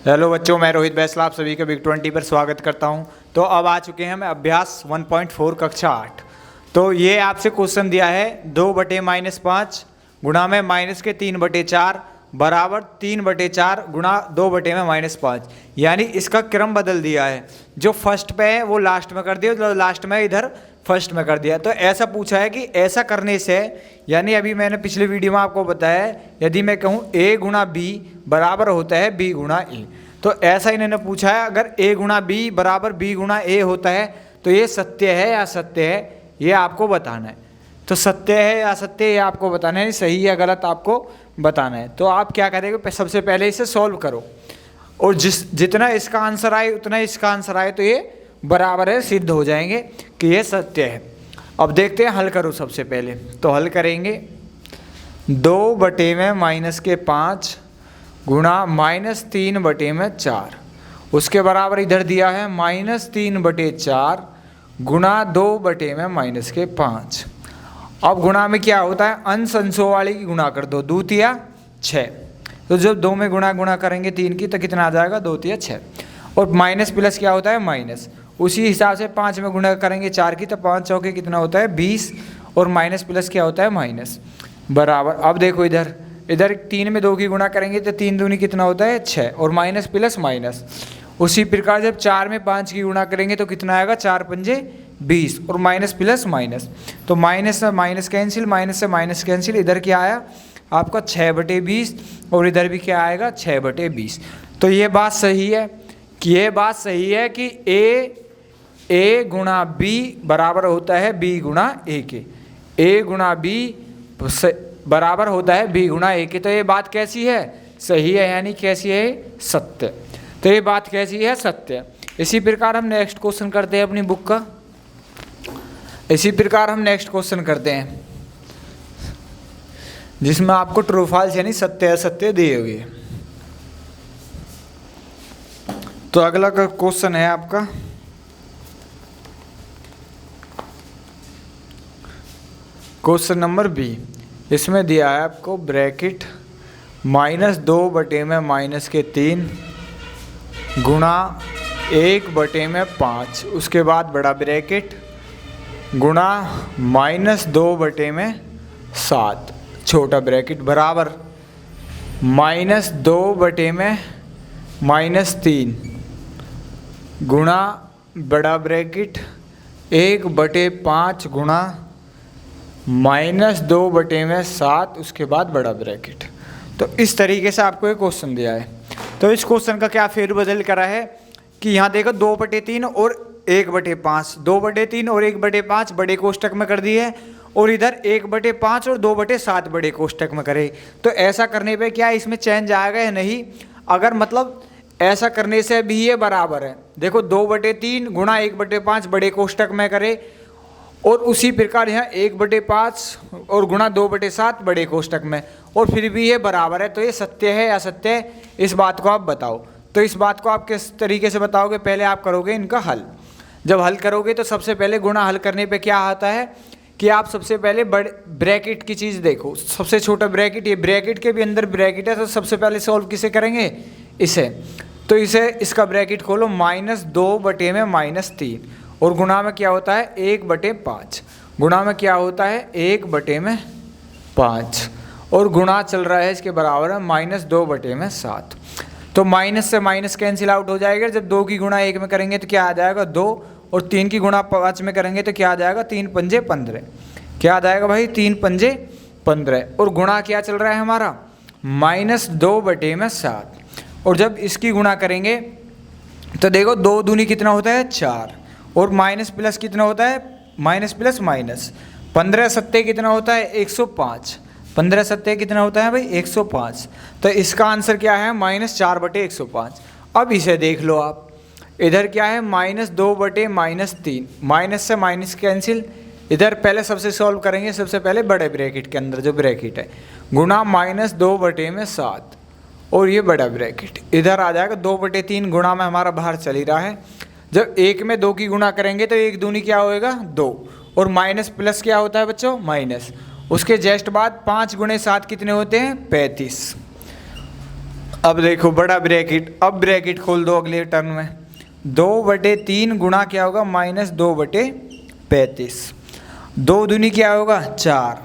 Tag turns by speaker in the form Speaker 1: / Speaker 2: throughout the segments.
Speaker 1: Hello बच्चों, मैं रोहित बैसला आप सभी का बिग 20 पर स्वागत करता हूं। तो अब आ चुके हैं हम अभ्यास 1.4 कक्षा 8। तो ये आपसे क्वेश्चन दिया है 2/-5 गुणा में माइनस के 3/4 बराबर 3/4 गुणा 2/-5। यानी इसका क्रम बदल दिया है, जो फर्स्ट पे है वो लास्ट में कर दिया, जो लास्ट में इधर फर्स्ट में कर दिया। तो ऐसा पूछा है कि ऐसा करने से, यानी अभी मैंने पिछले वीडियो में आपको बताया है, यदि मैं कहूँ a गुणा b बराबर होता है b गुणा a, तो ऐसा इन्होंने पूछा है अगर a गुणा b बराबर b गुणा a होता है तो ये सत्य है या असत्य है, ये आपको बताना है। तो सत्य है या असत्य ये आपको बताना है, सही या गलत आपको बताना है। तो आप क्या करेंगे, सबसे पहले इसे सॉल्व करो और जितना इसका आंसर आए उतना इसका आंसर आए तो ये बराबर है, सिद्ध हो जाएंगे कि ये सत्य है। अब देखते हैं, हल करो। सबसे पहले तो हल करेंगे 2/-5 गुणा -3/4, उसके बराबर इधर दिया है -3/4 गुणा 2/-5। अब गुणा में क्या होता है, अंश अंशों वाली की गुणा कर दो, 2 तिया 6। तो जब 2 में गुणा करेंगे 3 की तो कितना आ जाएगा, 2 तिया 6। और माइनस प्लस क्या होता है, माइनस। उसी हिसाब से 5 में गुणा करेंगे 4 की तो 5 चौके कितना होता है, 20। और माइनस प्लस क्या होता है, माइनस, बराबर। अब देखो इधर 3 में 2 की गुणा करेंगे तो 3 दूनी कितना होता है, 6। और माइनस प्लस माइनस। उसी प्रकार जब 4 में 5 की गुणा करेंगे तो कितना आएगा, 4 पंजे 20। और माइनस प्लस माइनस, तो माइनस से माइनस कैंसिल, माइनस से माइनस कैंसिल। इधर क्या आया आपका 6/20 और इधर भी क्या आएगा 6/20। तो ये बात सही है कि a गुणा b बराबर होता है b गुणा a के। a गुणा b बराबर होता है b गुणा a के। तो ये बात कैसी है, सही है, यानी कैसी है, सत्य। तो ये बात कैसी है, सत्य। इसी प्रकार हम नेक्स्ट क्वेश्चन करते हैं अपनी बुक का। जिसमें आपको ट्रू फॉल्स यानी सत्य असत्य दिए हुए। तो अगला क्वेश्चन है आपका क्वेश्चन नंबर बी। इसमें दिया है आपको ब्रैकेट -2/-3 गुणा 1/5, उसके बाद बड़ा ब्रैकेट गुणा -2/7 छोटा ब्रैकेट बराबर -2/-3 गुणा बड़ा ब्रैकेट 1/5 गुणा -2/7 उसके बाद बड़ा ब्रैकेट। तो इस तरीके से आपको एक क्वेश्चन दिया है। तो इस क्वेश्चन का क्या फेरबदल करा है कि यहाँ देखो 2/3 और 1/5, 2/3 और 1/5 बड़े कोष्टक में कर दिए है, और इधर 1/5 और 2/7 बड़े कोष्टक में करे। तो ऐसा करने पे क्या इसमें चेंज आएगा या नहीं, अगर मतलब ऐसा करने से भी ये बराबर है। देखो 2/3 गुणा 1/5 बड़े कोष्टक में करे, और उसी प्रकार यहाँ 1/5 और गुणा 2/7 बड़े कोष्टक में, और फिर भी ये बराबर है। तो ये सत्य है या असत्य है, इस बात को आप बताओ। तो इस बात को आप किस तरीके से बताओगे, पहले आप करोगे इनका हल। जब हल करोगे तो सबसे पहले गुणा हल करने पे क्या आता है कि आप सबसे पहले बड़े ब्रैकेट की चीज़ देखो। सबसे छोटा ब्रैकेट, ये ब्रैकेट के भी अंदर ब्रैकेट है, तो सबसे पहले सॉल्व किसे करेंगे, इसे। तो इसे इसका ब्रैकेट खोलो -2/-3, और गुणा में क्या होता है 1/5, गुणा में क्या होता है 1/5, और गुणा चल रहा है इसके बराबर है -2/7। तो माइनस से माइनस कैंसिल आउट हो जाएगा। जब 2 की गुणा 1 में करेंगे तो क्या आ जाएगा 2, और 3 की गुणा 5 में करेंगे तो क्या आ जाएगा 3 पंजे 15। क्या आ जाएगा भाई, 3 पंजे 15। और गुणा क्या चल रहा है हमारा -2/7। और जब इसकी गुणा करेंगे तो देखो 2 दूनी कितना होता है 4, और माइनस प्लस कितना होता है, माइनस प्लस माइनस। 15 सत्ते कितना होता है 105, 15 सत्ते कितना होता है भाई 105। तो इसका आंसर क्या है -4/105। अब इसे देख लो आप, इधर क्या है -2/-3, माइनस से माइनस कैंसिल। इधर पहले सबसे सॉल्व करेंगे, सबसे पहले बड़े ब्रैकेट के अंदर जो ब्रैकेट है, गुणा -2/7, और ये बड़ा ब्रैकेट इधर आ जाएगा 2/3 गुणा में हमारा बाहर चल ही रहा है। जब 1 में 2 की गुणा करेंगे तो 1 दूनी क्या होएगा 2, और माइनस प्लस क्या होता है बच्चों, माइनस। उसके जस्ट बाद 5 × 7 कितने होते हैं 35। अब देखो बड़ा ब्रैकेट, अब ब्रैकेट खोल दो अगले टर्म में, 2/3 गुणा क्या होगा -2/35, 2 दूनी क्या होगा 4,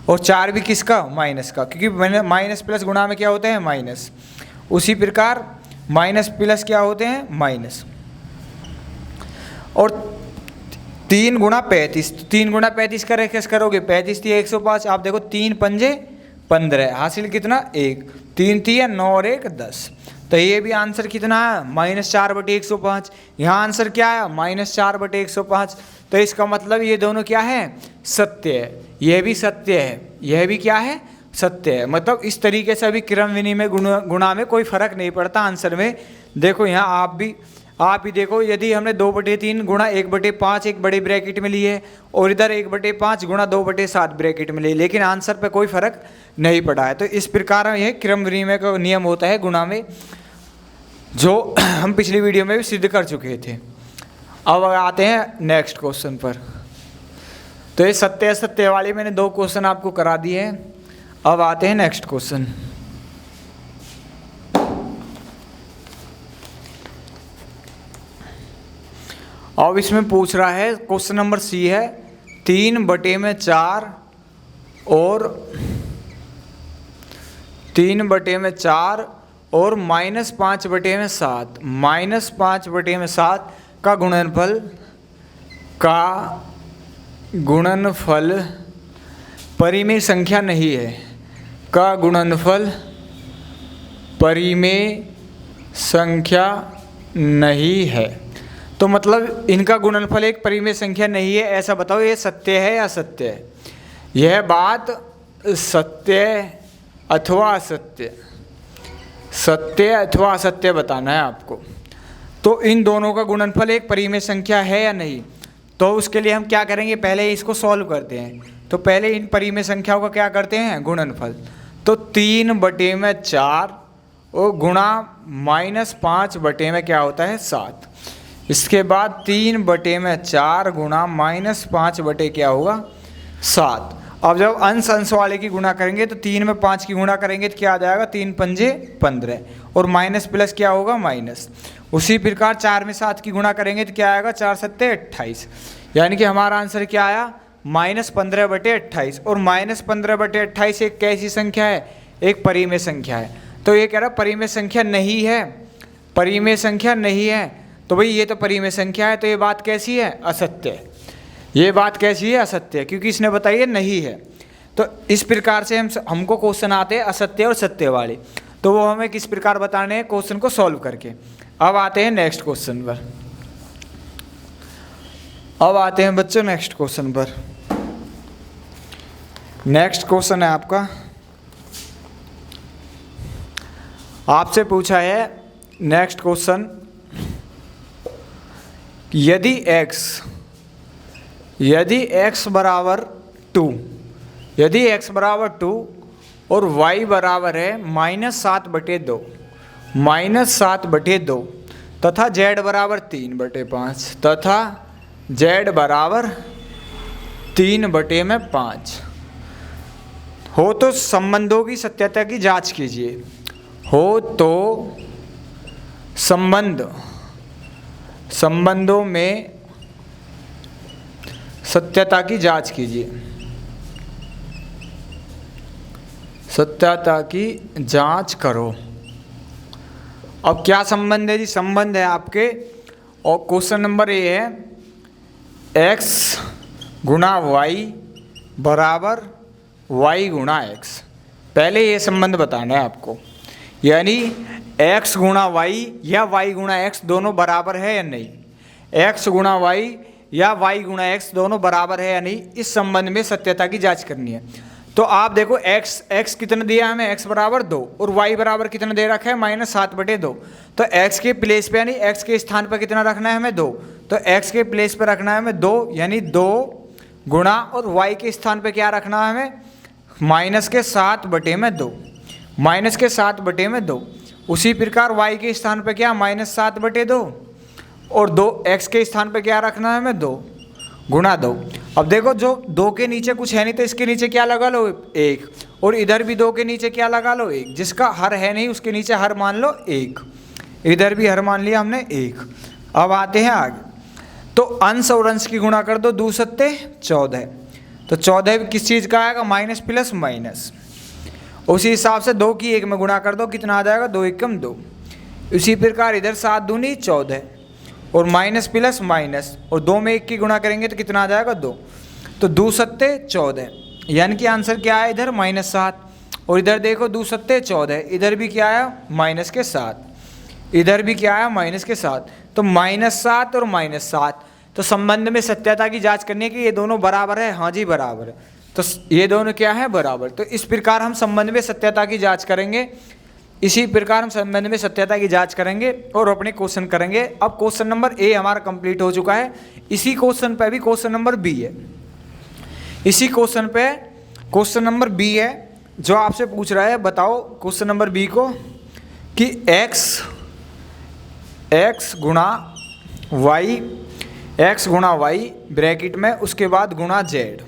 Speaker 1: और 4 भी किसका माइनस का, क्योंकि मैंने माइनस प्लस गुणा में क्या होते हैं माइनस, उसी प्रकार माइनस प्लस क्या होते हैं माइनस, और 3 गुणा 35, 3 गुणा 35 का कैसे करोगे, 35 थी 105, आप देखो 3 पंजे 15, हासिल कितना 1, 3 थी 9 और 1 10, तो ये भी आंसर कितना है -4/105। यहाँ आंसर क्या है -4/105, तो इसका मतलब ये दोनों क्या है सत्य है, यह भी सत्य है, यह भी क्या है सत्य है। मतलब इस तरीके से अभी क्रम विनिमय गुणा में कोई फर्क नहीं पड़ता आंसर में। देखो यहाँ आप ही देखो, यदि हमने 2/3 गुणा 1/5 एक बड़े ब्रैकेट में लिए और इधर 1/5 गुणा 2/7 ब्रैकेट में लिए, लेकिन आंसर पे कोई फर्क नहीं पड़ा है। तो इस प्रकार यह क्रम विनिमय का नियम होता है गुणा में, जो हम पिछली वीडियो में भी सिद्ध कर चुके थे। अब आते हैं नेक्स्ट क्वेश्चन पर। तो ये सत्य असत्य वाले मैंने 2 क्वेश्चन आपको करा दिए हैं। अब आते हैं नेक्स्ट क्वेश्चन। अब इसमें पूछ रहा है, क्वेश्चन नंबर सी है 3/4 और -5/7, -5/7 का गुणनफल परिमेय संख्या नहीं है, का गुणनफल परिमेय संख्या नहीं है। तो मतलब इनका गुणनफल एक परिमेय संख्या नहीं है, ऐसा बताओ ये सत्य है या असत्य है। यह बात सत्य अथवा असत्य, सत्य अथवा असत्य बताना है आपको। तो इन दोनों का गुणनफल एक परिमेय संख्या है या नहीं, तो उसके लिए हम क्या करेंगे, पहले इसको सॉल्व करते हैं। तो पहले इन परिमेय संख्याओं का क्या करते हैं गुणनफल। तो 3/4 और गुणा -5 में क्या होता है 7। इसके बाद 3/4 गुणा -5 क्या होगा 7। अब जब अंश वाले की गुणा करेंगे तो 3 में 5 की गुणा करेंगे तो क्या आ जाएगा 3 पंजे 15, और माइनस प्लस क्या होगा माइनस। उसी प्रकार 4 में 7 की गुणा करेंगे तो क्या आएगा 4 सत्ते 28, यानी कि हमारा आंसर क्या आया -15/28। और -15/28 एक कैसी संख्या है, एक परिमेय संख्या है। तो ये कह रहा परिमेय संख्या नहीं है, परिमेय संख्या नहीं है। तो भाई ये तो परिमेय संख्या है, तो ये बात कैसी है असत्य है। ये बात कैसी है असत्य है, क्योंकि इसने बताइए नहीं है। तो इस प्रकार से हमको क्वेश्चन आते हैं असत्य और सत्य वाले, तो वो हमें किस प्रकार बताने हैं क्वेश्चन को सॉल्व करके। अब आते हैं नेक्स्ट क्वेश्चन पर। अब आते हैं बच्चों नेक्स्ट क्वेश्चन पर। नेक्स्ट क्वेश्चन है आपका, आपसे पूछा है नेक्स्ट क्वेश्चन, यदि x बराबर 2, यदि x बराबर 2 और y बराबर है -7/2, -7/2 तथा z बराबर 3/5 तथा z बराबर 3/5 हो, तो संबंधों की सत्यता की जांच कीजिए। हो तो संबंधों में सत्यता की जांच कीजिए, सत्यता की जांच करो। अब क्या संबंध है जी, संबंध है आपके, और क्वेश्चन नंबर ये है x गुणा y बराबर y गुणा x। पहले ये संबंध बताना है आपको, यानी x गुणा y या y गुणा x दोनों बराबर है या नहीं, x गुणा y या y गुणा x दोनों बराबर है या नहीं, इस संबंध में सत्यता की जांच करनी है। तो आप देखो x कितना दिया हमें, x बराबर 2 और y बराबर कितना दे रखा है -7/2। तो x के प्लेस पे यानी x के स्थान पर कितना रखना है हमें 2, तो x के प्लेस पर रखना है हमें 2, यानी 2 गुणा, और y के स्थान पे क्या रखना है हमें -7/2, -7/2। उसी प्रकार y के स्थान पे क्या -7/2 और 2 x के स्थान पे क्या रखना है हमें 2 गुणा 2। अब देखो जो 2 के नीचे कुछ है नहीं तो इसके नीचे क्या लगा लो 1, और इधर भी 2 के नीचे क्या लगा लो 1, जिसका हर है नहीं उसके नीचे हर मान लो 1, इधर भी हर मान लिया हमने 1। अब आते हैं आगे, तो अंश और अंश की गुणा कर दो, 2 सत्ते 14, तो 14 किस चीज़ का आएगा, माइनस प्लस माइनस। उसी हिसाब से 2 की 1 में गुणा कर दो, कितना आ जाएगा, 2 एकम 2। इसी प्रकार इधर 7 दूनी 14 और माइनस प्लस माइनस, और 2 में 1 की गुणा करेंगे तो कितना आ जाएगा 2, तो 2 सत्ते 14, यानी कि आंसर क्या है इधर -7। और इधर देखो 2 सत्ते 14, इधर भी क्या आया माइनस के 7, इधर भी क्या आया माइनस के 7, तो -7 और -7। तो संबंध में सत्यता की जांच करने की ये दोनों बराबर है, हाँ जी बराबर है, तो ये दोनों क्या है बराबर। तो इस प्रकार हम संबंध में सत्यता की जांच करेंगे, इसी प्रकार हम संबंध में सत्यता की जांच करेंगे और अपने क्वेश्चन करेंगे। अब क्वेश्चन नंबर ए हमारा कंप्लीट हो चुका है। इसी क्वेश्चन पे भी क्वेश्चन नंबर बी है, इसी क्वेश्चन पे क्वेश्चन नंबर बी है जो आपसे पूछ रहा है, बताओ क्वेश्चन नंबर बी को कि x गुणा वाई ब्रैकेट में उसके बाद गुणा z,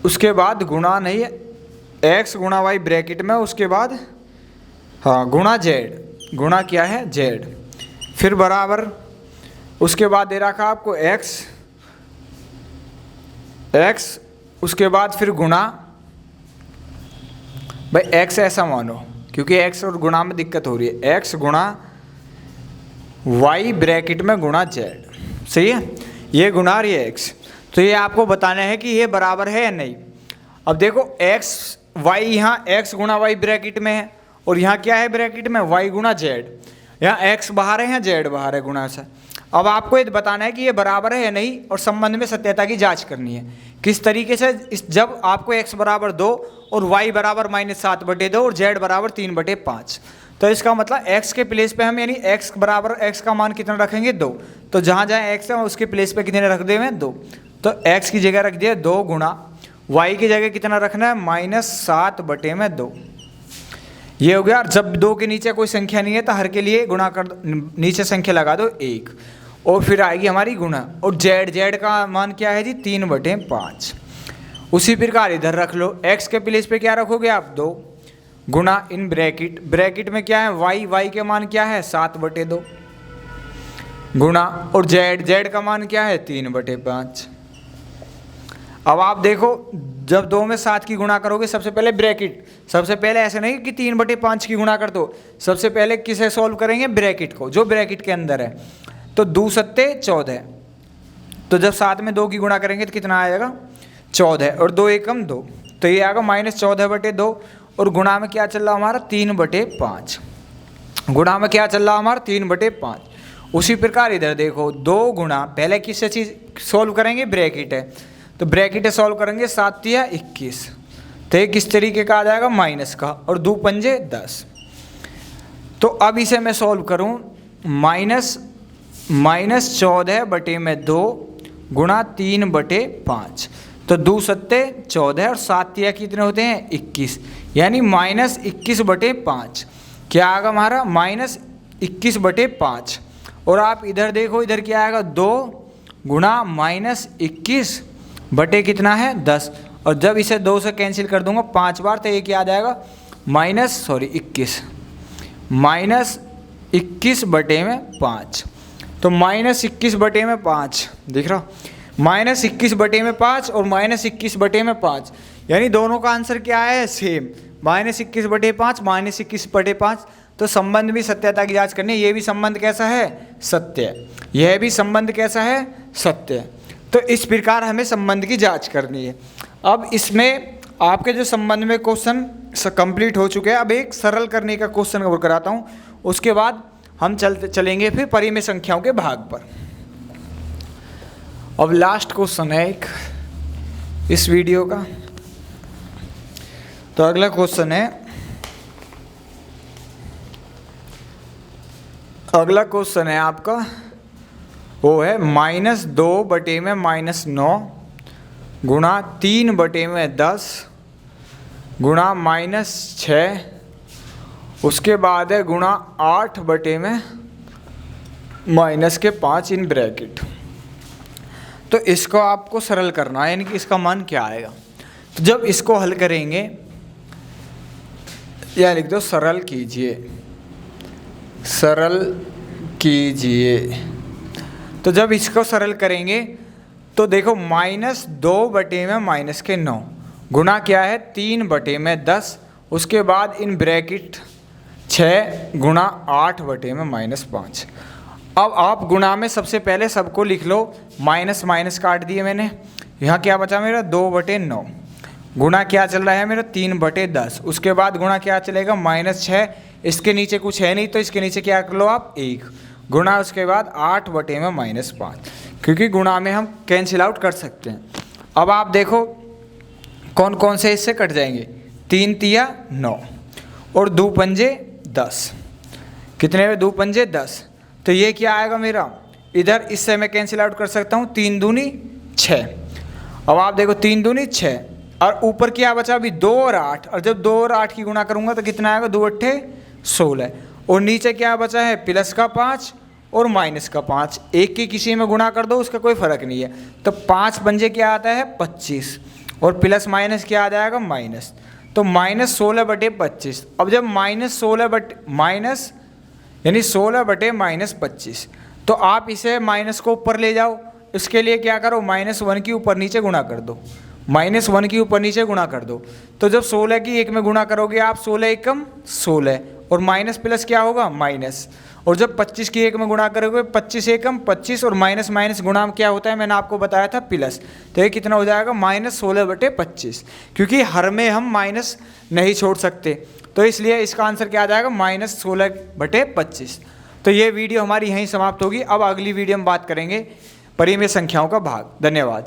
Speaker 1: उसके बाद गुणा नहीं है x गुणा वाई ब्रैकेट में उसके बाद हाँ गुणा z, गुणा क्या है z, फिर बराबर उसके बाद दे रखा आपको x उसके बाद फिर गुणा, भाई x ऐसा मानो क्योंकि x और गुणा में दिक्कत हो रही है, x गुणा y ब्रैकेट में गुणा z, सही है, ये गुणा और ये x। तो ये आपको बताना है कि ये बराबर है या नहीं। अब देखो x y यहाँ x गुणा y ब्रैकेट में है और यहाँ क्या है ब्रैकेट में y गुणा z, यहाँ x बाहर है यहाँ z बाहर है गुणा से। अब आपको ये बताना है कि ये बराबर है या नहीं और संबंध में सत्यता की जांच करनी है। किस तरीके से, जब आपको x बराबर 2 और y बराबर -7/2 और z बराबर 3/5, तो इसका मतलब x के प्लेस पे हम यानी x बराबर x का मान कितना रखेंगे 2, तो जहाँ जहाँ x है उसके प्लेस पे कितने रख देंगे 2, तो x की जगह रख दिया 2 गुणा y की जगह कितना रखना है -7/2, ये हो गया। जब 2 के नीचे कोई संख्या नहीं है तो हर के लिए गुणा कर, नीचे संख्या लगा दो 1 और फिर आएगी हमारी गुणा, और z का मान क्या है जी 3/5। उसी प्रकार इधर रख लो, x के प्लेस पे क्या रखोगे आप 2 गुणा इन ब्रैकेट में क्या है y के मान क्या है 7/2 गुणा, और z का मान क्या है 3/5। अब आप देखो जब 2 में 7 की गुणा करोगे, सबसे पहले ब्रैकेट, सबसे पहले ऐसे नहीं कि 3/5 की गुणा कर दो, सबसे पहले किसे सॉल्व करेंगे ब्रैकेट को, जो ब्रैकेट के अंदर है। तो 2 सत्ते 14, तो जब 7 में 2 की गुणा करेंगे तो कितना आएगा 14, और 2 एकम 2, तो ये आएगा -14/2, और गुणा में क्या चल रहा हमारा 3/5, गुणा में क्या चल रहा हमारा 3/5। उसी प्रकार इधर देखो 2 गुणा, पहले किससे चीज़ सॉल्व करेंगे ब्रैकेट है, तो ब्रैकेट सॉल्व करेंगे 7 या 21, तो ये किस तरीके का आ जाएगा माइनस का, और 2 पंजे 10। तो अब इसे मैं सॉल्व करूं -14/2 गुणा 3/5, तो 2 सत्ते 14 और 7 या कितने होते हैं 21, यानी -21/5, क्या आएगा हमारा -21/5। और आप इधर देखो, इधर क्या आएगा 2 गुणा -21 बटे कितना है 10, और जब इसे 2 से कैंसिल कर दूंगा 5 बार, तो ये क्या आ जाएगा -21 -21/5, तो -21/5 दिख रहा, -21/5 और -21/5, यानी दोनों का आंसर क्या है सेम, -21/5 -21/5। तो संबंध भी सत्यता की जांच करनी है, ये भी संबंध कैसा है सत्य, यह भी संबंध कैसा है सत्य। तो इस प्रकार हमें संबंध की जांच करनी है। अब इसमें आपके जो संबंध में क्वेश्चन कंप्लीट हो चुके हैं, अब एक सरल करने का क्वेश्चन और कराता हूँ, उसके बाद हम चलेंगे फिर परिमेय संख्याओं के भाग पर। अब लास्ट क्वेश्चन है एक इस वीडियो का, तो अगला क्वेश्चन है, अगला क्वेश्चन है आपका वो है -2/9 गुणा 3/10 गुणा -6, उसके बाद है गुणा 8/-5 इन ब्रैकेट। तो इसको आपको सरल करना है, यानी कि इसका मान क्या आएगा। तो जब इसको हल करेंगे, या लिख दो सरल कीजिए, सरल कीजिए। तो जब इसको सरल करेंगे तो देखो -2/-9 गुना क्या है 3/10, उसके बाद इन ब्रैकेट 6 गुणा 8/-5। अब आप गुणा में सबसे पहले सबको लिख लो, माइनस माइनस काट दिए मैंने, यहाँ क्या बचा मेरा 2/9, गुणा क्या चल रहा है मेरा 3/10, उसके बाद गुणा क्या चलेगा -6, इसके नीचे कुछ है नहीं तो इसके नीचे क्या कर लो आप 1, गुणा उसके बाद 8/-5, क्योंकि गुणा में हम कैंसिल आउट कर सकते हैं। अब आप देखो कौन कौन से इससे कट जाएंगे, 3 तिया 9 और 2 पंजे 10, कितने में 2 पंजे 10, तो ये क्या आएगा मेरा, इधर इससे मैं कैंसिल आउट कर सकता हूँ 3 दूनी 6। अब आप देखो 3 दूनी 6 और ऊपर क्या बचा अभी 2 और 8, और जब 2 और 8 की गुणा करूँगा तो कितना आएगा 2 8 16, और नीचे क्या बचा है प्लस का 5 और माइनस का 5, एक की किसी में गुणा कर दो उसका कोई फ़र्क नहीं है। तो 5 पंजे क्या आता है 25 और प्लस माइनस क्या आ जाएगा माइनस, तो -16/25। अब जब माइनस यानी 16/-25, तो आप इसे माइनस को ऊपर ले जाओ, इसके लिए क्या करो -1 की ऊपर नीचे गुणा कर दो, -1 की ऊपर नीचे गुणा कर दो। तो जब 16 की 1 में गुणा करोगे आप 16 एकम 16 और माइनस प्लस क्या होगा माइनस, और जब 25 की 1 में गुणा करोगे 25 एकम 25 और माइनस माइनस गुणा क्या होता है मैंने आपको बताया था प्लस, तो ये कितना हो जाएगा -16/25, क्योंकि हर में हम माइनस नहीं छोड़ सकते, तो इसलिए इसका आंसर क्या आ जाएगा -16/25। तो ये वीडियो हमारी यहीं समाप्त होगी। अब अगली वीडियो में बात करेंगे परिमेय संख्याओं का भाग। धन्यवाद।